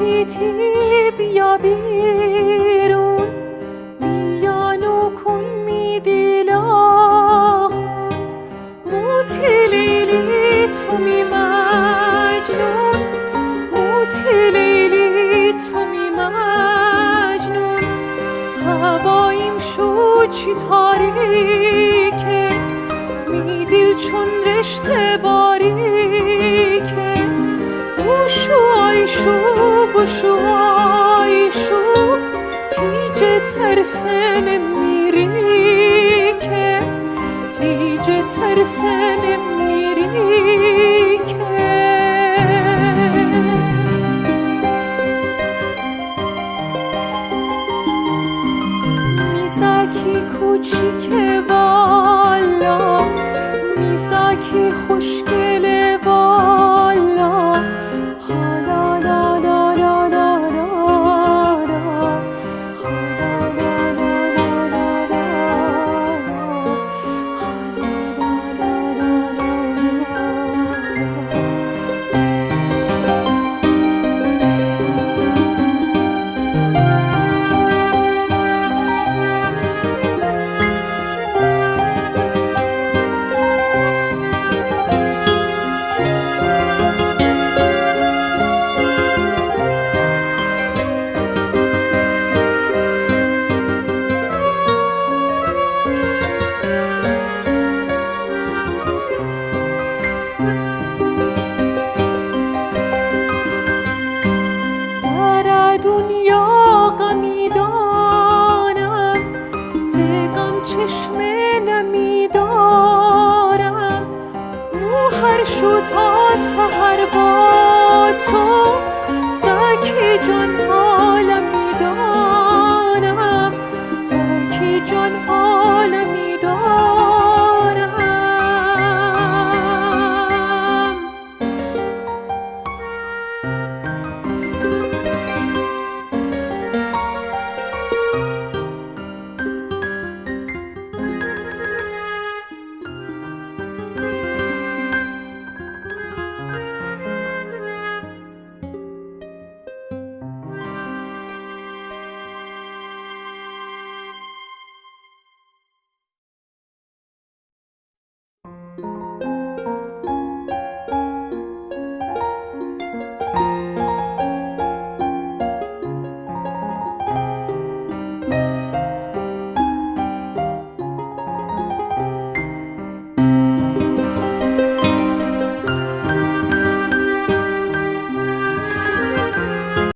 تیتی بیا بیرون بیا نکن می خون موتی لیلی تو می مجنون موتی لیلی تو می مجنون هواییم شد چی تاریکه می دل چون رشته باریکه بوشو آیشو تیجه ترسن میری که تیجه ترسن میری که میزکی کوچیکه والا میزکی خوشگله والا دنیا غمی دارم ز غم چشمه نمی دارم موهر شد تا سحر با تو زکی جان